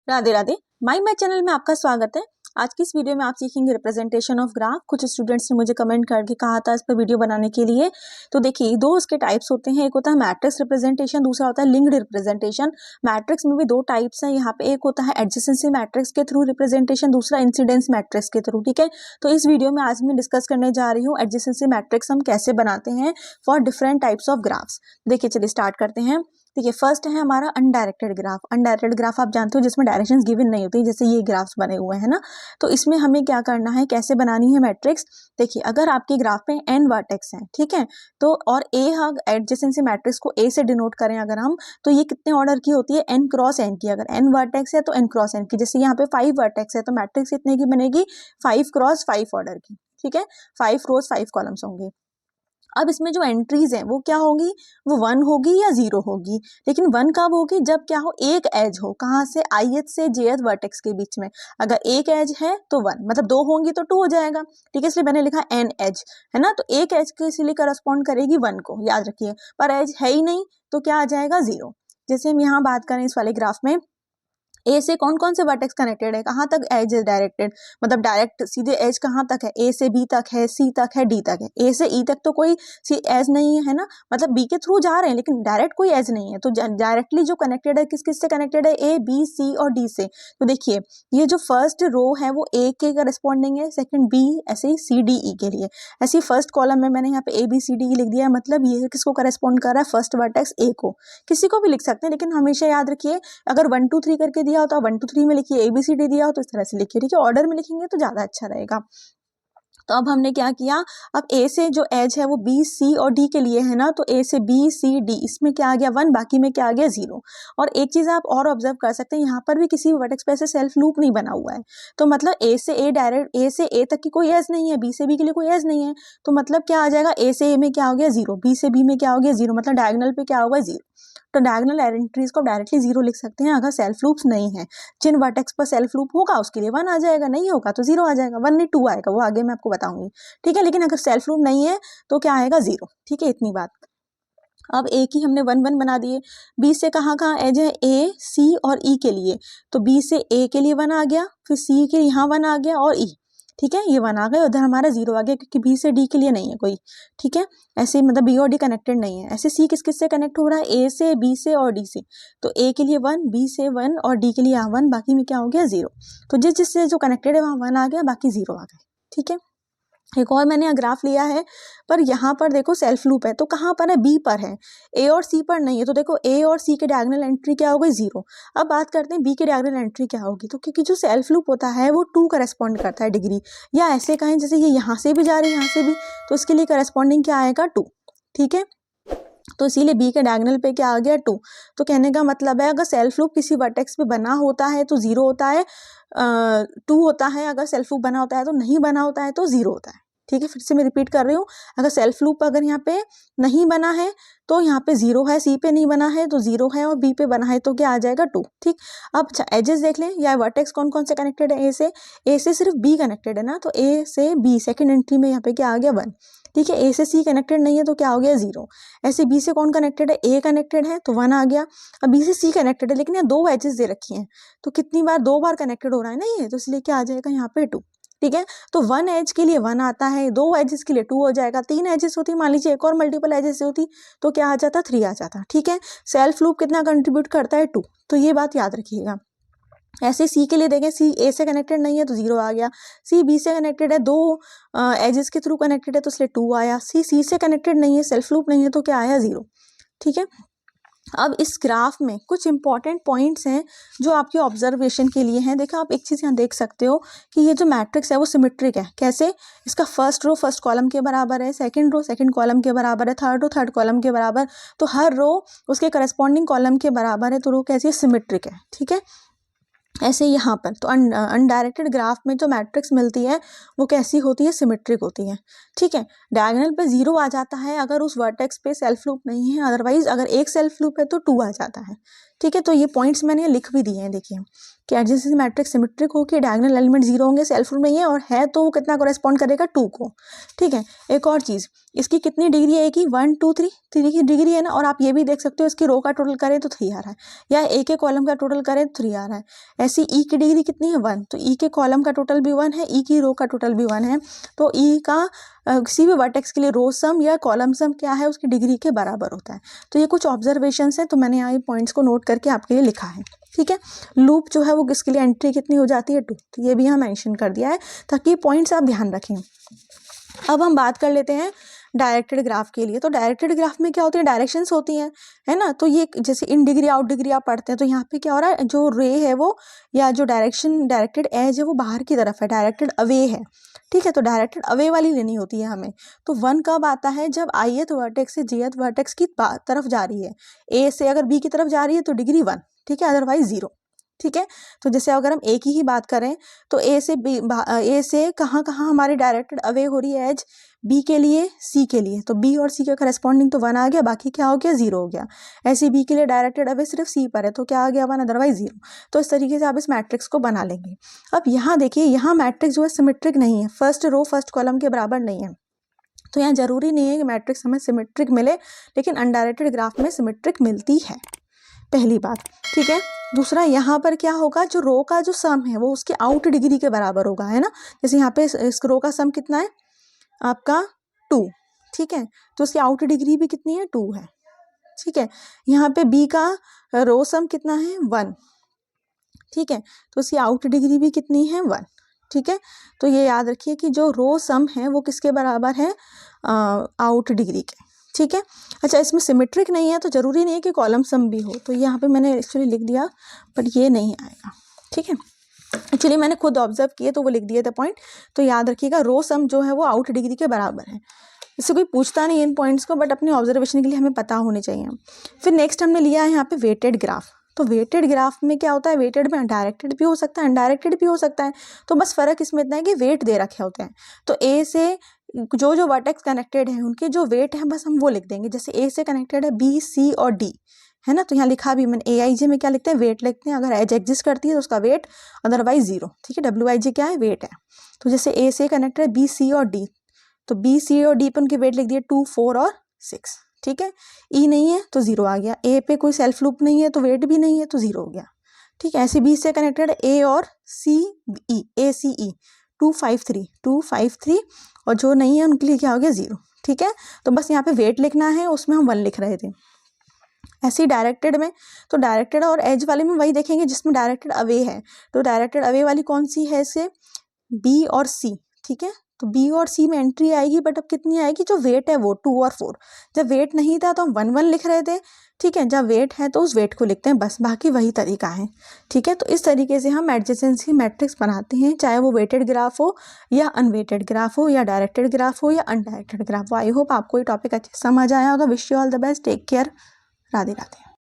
Radhe Radhe. My channel में आपका स्वागत है। आज की इस वीडियो में आप सीखेंगे रिप्रेजेंटेशन ऑफ ग्राफ। कुछ स्टूडेंट्स ने मुझे कमेंट करके कहा था इस पर वीडियो बनाने के लिए। तो देखिए, दो उसके टाइप्स होते हैं, एक होता है मैट्रिक्स रिप्रेजेंटेशन, दूसरा होता है लिंक्ड रिप्रेजेंटेशन। मैट्रिक्स में भी दो टाइप्स हैं यहाँ पे, एक होता है एडजेसेंसी मैट्रिक्स के थ्रू रिप्रेजेंटेशन, दूसरा इंसिडेंस मैट्रिक्स के थ्रू। ठीक है, तो इस वीडियो में आज मैं डिस्कस करने जा रही हूँ एडजेसेंसी मैट्रिक्स हम कैसे बनाते हैं for different types of graphs. देखिए, चलिए स्टार्ट करते हैं। देखिए, फर्स्ट है हमारा अनडायरेक्टेड ग्राफ। अनडायरेक्टेड ग्राफ आप जानते हो जिसमें डायरेक्शंस गिवन नहीं होती, जैसे ये ग्राफ्स बने हुए हैं ना। तो इसमें हमें क्या करना है, कैसे बनानी है मैट्रिक्स। देखिए, अगर आपके ग्राफ पे n वर्टेक्स हैं, ठीक है, तो और a एडजेसेंसी मैट्रिक्स को a से डिनोट करें अगर हम, तो ये कितने ऑर्डर की होती है, n क्रॉस n की। अगर n वर्टेक्स है तो n क्रॉस n की। जैसे यहाँ पे 5 वर्टेक्स है तो मैट्रिक्स कितने की बनेगी, 5 क्रॉस 5 ऑर्डर की। ठीक है, 5 रोज 5 कॉलम्स होंगे। अब इसमें जो एंट्रीज हैं वो क्या होगी, वो 1 होगी या 0 होगी। लेकिन 1 कब होगी, जब क्या हो, एक एज हो, कहाँ से, ith से jth वर्टेक्स के बीच में। अगर एक एज है तो 1, मतलब 2 होंगी तो 2 हो जाएगा। ठीक है, इसलिए मैंने लिखा n एज, है ना। तो एक एज के इसलिए करस्पॉन्ड करेगी 1 को, याद रखिए। पर एज है ही नहीं तो क्या आ जाएगा, 0। जैसे हम यहाँ बात करें इस वाले ग्राफ में, ए से कौन कौन से वर्टेक्स कनेक्टेड है, कहाँ तक एज इज डायरेक्टेड, मतलब डायरेक्ट सीधे एज कहाँ तक है, ए से बी तक है, सी तक है, डी तक है। ए से ई तक तो कोई सी एज नहीं है ना, मतलब बी के थ्रू जा रहे हैं लेकिन डायरेक्ट कोई एज नहीं है। तो डायरेक्टली जो कनेक्टेड है किस किस से कनेक्टेड है, ए बी सी और डी से। तो देखिए, ये जो फर्स्ट रो है वो ए के करस्पॉन्डिंग है, सेकंड बी, ऐसे ही सी डी ई के लिए। ऐसे ही फर्स्ट कॉलम में मैंने यहाँ पे ए बी सी डी लिख दिया, मतलब ये किसको करस्पॉन्ड कर रहा है, फर्स्ट वर्टेक्स ए को। किसी को भी लिख सकते हैं लेकिन हमेशा याद रखिए, अगर 1 2 3 करके दिया हो तो 1 2 3 में लिखिए, ABCD दिया हो तो इस तरह से लिखिए। ठीक है, ऑर्डर में लिखेंगे तो ज्यादा अच्छा रहेगा। तो अब हमने क्या किया, अब ए से जो एज है वो बी सी और डी के लिए है ना, तो ए से बी सी डी, इसमें क्या आ गया 1, बाकी में क्या आ गया 0। और एक चीज आप और ऑब्जर्व कर सकते हैं, यहाँ पर भी किसी वर्टेक्स पे से सेल्फ लूप नहीं बना हुआ है। तो मतलब ए से ए डायरेक्ट, ए से ए तक की कोई एज नहीं है, बी से बी के लिए कोई एज नहीं है। तो मतलब क्या आ जाएगा, ए से ए में क्या हो गया 0, बी से बी में क्या हो गया 0, मतलब डायगोनल पे क्या होगा 0। तो डायगोनल एंट्रीज को डायरेक्टली 0 लिख सकते हैं अगर सेल्फ लूप्स नहीं है। जिन वर्टेक्स पर सेल्फ लूप होगा उसके लिए 1 आ जाएगा, नहीं होगा तो 0 आ जाएगा। 1 नहीं 2 आएगा, वो आगे मैं आपको बताऊंगी। ठीक है, लेकिन अगर सेल्फ लूप नहीं है तो क्या आएगा 0। ठीक है, इतनी बात। अब ए की हमने 1 1 बना दिए। बी से कहाँ कहाँ एज है, ए सी और ई के लिए। तो बी से ए के लिए 1 आ गया, फिर सी के यहाँ 1 आ गया और ई। ठीक है, ये 1 आ गया, उधर हमारा 0 आ गया क्योंकि बी से डी के लिए नहीं है कोई। ठीक है, ऐसे मतलब बी और डी कनेक्टेड नहीं है। ऐसे सी किस किस से कनेक्ट हो रहा है, ए से, बी से और डी से। तो ए के लिए 1, बी से 1 और डी के लिए यहाँ 1, बाकी में क्या हो गया 0। तो जिस जिससे जो कनेक्टेड है वहाँ 1 आ गया, बाकी 0 आ गए। ठीक है, एक और मैंने ग्राफ लिया है, पर यहाँ पर देखो सेल्फ लूप है, तो कहाँ पर है, बी पर है, ए और सी पर नहीं है। तो देखो ए और सी के डायगोनल एंट्री क्या हो गई 0। अब बात करते हैं बी के डायगोनल एंट्री क्या होगी। तो क्योंकि जो सेल्फ लूप होता है वो 2 करस्पॉन्ड करता है डिग्री, या ऐसे कहें जैसे ये यहाँ से भी जा रही है यहाँ से भी, तो इसके लिए करस्पॉन्डिंग क्या आएगा 2। ठीक है, तो इसीलिए बी के डायगोनल पे क्या आ गया 2। तो कहने का मतलब है, अगर सेल्फ लूप किसी वर्टेक्स पे बना होता है तो 0 होता है, 2 होता है। अगर सेल्फ लूप बना होता है तो नहीं बना होता है तो 0 होता है। ठीक है, फिर से मैं रिपीट कर रही हूँ, अगर सेल्फ लूप अगर यहाँ पे नहीं बना है तो यहाँ पे 0 है, सी पे नहीं बना है तो 0 है, और बी पे बना है तो क्या आ जाएगा 2। ठीक, अब अच्छा एजेस देख लें, या वर्टेक्स कौन कौन से कनेक्टेड है, ए से सिर्फ बी कनेक्टेड है ना, तो ए से बी सेकेंड एंट्री में यहाँ पे क्या आ गया 1। ठीक है, ए से सी कनेक्टेड नहीं है तो क्या हो गया 0। ऐसे बी से कौन कनेक्टेड है, ए कनेक्टेड है तो 1 आ गया। अब बी से सी कनेक्टेड है लेकिन यहाँ 2 एजेस दे रखी हैं, तो कितनी बार, 2 बार कनेक्टेड हो रहा है ना ये, तो इसलिए क्या आ जाएगा यहाँ पे 2। ठीक है, तो 1 एज के लिए 1 आता है, 2 एजेस के लिए 2 हो जाएगा, 3 एजेस होती, मान लीजिए एक और मल्टीपल एजेस होती तो क्या आ जाता, 3 आ जाता। ठीक है, सेल्फ लूप कितना कंट्रीब्यूट करता है 2, तो ये बात याद रखिएगा। ऐसे सी के लिए देखें, सी ए से कनेक्टेड नहीं है तो 0 आ गया, सी बी से कनेक्टेड है, 2 एजेस के थ्रू कनेक्टेड है तो इसलिए 2 आया, सी से कनेक्टेड नहीं है, सेल्फ लूप नहीं है तो क्या आया 0। ठीक है, अब इस ग्राफ में कुछ इंपॉर्टेंट पॉइंट्स हैं जो आपके ऑब्जर्वेशन के लिए हैं। देखो, आप एक चीज़ यहाँ देख सकते हो कि ये जो मैट्रिक्स है वो सिमेट्रिक है। कैसे, इसका फर्स्ट रो फर्स्ट कॉलम के बराबर है, सेकंड रो सेकंड कॉलम के बराबर है, थर्ड रो थर्ड कॉलम के बराबर, तो हर रो उसके करस्पॉन्डिंग कॉलम के बराबर है, तो रो कैसी है, सिमेट्रिक है। ठीक है, ऐसे यहाँ पर तो अनडायरेक्टेड ग्राफ में जो मैट्रिक्स मिलती है वो कैसी होती है, सिमेट्रिक होती है। ठीक है, डायगोनल पे 0 आ जाता है अगर उस वर्टेक्स पे सेल्फ लूप नहीं है, अदरवाइज अगर एक सेल्फ लूप है तो 2 आ जाता है। ठीक है, तो ये पॉइंट्स मैंने लिख भी दिए हैं, देखिए कि एडजेसेंसी मैट्रिक्स सिमेट्रिक हो कि डायगोनल एलिमेंट 0 होंगे, सेल्फ रूट नहीं है, और है तो वो कितना कॉरेस्पॉन्ड करेगा 2 को। ठीक है, एक और चीज़, इसकी कितनी डिग्री है कि 1 2 3 3 की डिग्री है ना, और आप ये भी देख सकते हो इसकी रो का टोटल करें तो 3 आ रहा है, या ए के कॉलम का टोटल करें तो 3 आ रहा है। ऐसी ई की डिग्री कितनी है 1, तो ई के कॉलम का टोटल भी 1 है, ई की रो का टोटल भी 1 है, तो ई का किसी भी वर्टेक्स के लिए रो सम या कॉलम सम क्या है उसकी डिग्री के बराबर होता है। तो ये कुछ ऑब्जर्वेशंस हैं, तो मैंने यहाँ ये पॉइंट्स को नोट करके आपके लिए लिखा है। ठीक है, लूप जो है वो किसके लिए एंट्री कितनी हो जाती है 2, तो ये भी यहाँ मेंशन कर दिया है ताकि ये पॉइंट्स आप ध्यान रखें। अब हम बात कर लेते हैं डायरेक्टेड ग्राफ के लिए। तो डायरेक्टेड ग्राफ में क्या होती है, डायरेक्शंस होती हैं, है ना। तो ये जैसे इन डिग्री आउट डिग्री आप पढ़ते हैं, तो यहाँ पे क्या हो रहा है, जो रे है वो या जो डायरेक्शन डायरेक्टेड एज है वो बाहर की तरफ है, डायरेक्टेड अवे है। ठीक है, तो डायरेक्टेड अवे वाली लेनी होती है हमें। तो 1 कब आता है, जब ith वर्टेक्स से jth वर्टेक्स की तरफ जा रही है। ए से अगर बी की तरफ जा रही है तो डिग्री 1, ठीक है, अदरवाइज 0। ठीक है, तो जैसे अगर हम ए की ही बात करें तो ए से कहाँ हमारी डायरेक्टेड अवे हो रही है एज बी के लिए सी के लिए, तो बी और सी के करस्पॉन्डिंग तो 1 आ गया, बाकी क्या हो गया 0 हो गया। ऐसे बी के लिए डायरेक्टेड अवे सिर्फ सी पर है, तो क्या आ गया 1, अदरवाइज 0। तो इस तरीके से आप इस मैट्रिक्स को बना लेंगे। अब यहाँ देखिए, यहाँ मैट्रिक्स जो है सिमेट्रिक नहीं है, फर्स्ट रो फर्स्ट कॉलम के बराबर नहीं है, तो यहाँ जरूरी नहीं है कि मैट्रिक्स हमें सिमेट्रिक मिले, लेकिन अनडायरेक्टेड ग्राफ में सिमेट्रिक मिलती है, पहली बात। ठीक है, दूसरा यहाँ पर क्या होगा, जो रो का जो सम है वो उसके आउट डिग्री के बराबर होगा, है ना। जैसे यहाँ पे इस रो का सम कितना है आपका 2, ठीक है, तो उसकी आउट डिग्री भी कितनी है 2 है। ठीक है, यहाँ पे बी का रो सम कितना है 1, ठीक है, तो उसकी आउट डिग्री भी कितनी है 1। ठीक है, तो ये याद रखिए कि जो रो सम है वो किसके बराबर है, आउट डिग्री के। ठीक है, अच्छा, इसमें सिमेट्रिक नहीं है तो जरूरी नहीं है कि कॉलम सम भी हो, तो यहाँ पे मैंने एक्चुअली लिख दिया, पर ये नहीं आएगा। ठीक है, एक्चुअली मैंने खुद ऑब्जर्व किए तो वो लिख दिए थे पॉइंट, तो याद रखिएगा रो सम जो है वो आउट डिग्री के बराबर है। इससे कोई पूछता नहीं इन पॉइंट्स को, बट अपने ऑब्जर्वेशन के लिए हमें पता होने चाहिए। फिर नेक्स्ट हमने लिया है यहाँ पे वेटेड ग्राफ। तो वेटेड ग्राफ में क्या होता है, वेटेड में डायरेक्टेड भी हो सकता है, अनडायरेक्टेड भी हो सकता है, तो बस फर्क इसमें इतना है कि वेट दे रखे होते हैं। तो ए से जो वर्टेक्स कनेक्टेड हैं उनके जो वेट है बस हम वो लिख देंगे। जैसे ए से कनेक्टेड है बी सी और डी, है ना, तो यहाँ लिखा भी मैंने AIJ में क्या लिखते हैं, वेट लिखते हैं। अगर एज एग्जिस्ट करती है तो उसका वेट, अदरवाइज 0। ठीक है, WIJ क्या है, वेट है। तो जैसे ए से कनेक्टेड है बी सी और डी, तो बी सी और डी पे उनके वेट लिख दिए 2 4 और 6। ठीक है, ई नहीं है तो 0 आ गया, ए पे कोई सेल्फ लूप नहीं है तो वेट भी नहीं है तो 0 हो गया। ठीक है, ऐसे बी से कनेक्टेड ए और सी ई, ए सी ई 2 5 3, और जो नहीं है उनके लिए क्या हो गया 0। ठीक है, तो बस यहाँ पे वेट लिखना है, उसमें हम 1 लिख रहे थे। ऐसे ही डायरेक्टेड में, तो डायरेक्टेड और एज वाले में वही देखेंगे जिसमें डायरेक्टेड अवे है। तो डायरेक्टेड अवे वाली कौन सी है, इसे बी और सी। ठीक है, तो बी और सी में एंट्री आएगी, बट अब कितनी आएगी, जो वेट है वो 2 और 4। जब वेट नहीं था तो हम 1 1 लिख रहे थे। ठीक है, जब वेट है तो उस वेट को लिखते हैं, बस बाकी वही तरीका है। ठीक है, तो इस तरीके से हम एडजेसेंसी मैट्रिक्स बनाते हैं, चाहे वो वेटेड ग्राफ हो या अनवेटेड ग्राफ हो, या डायरेक्टेड ग्राफ हो या अनडायरेक्टेड ग्राफ हो। आई होप आपको ये टॉपिक अच्छे समझ आया होगा। Wish you all the best, take care, Radhe Radhe.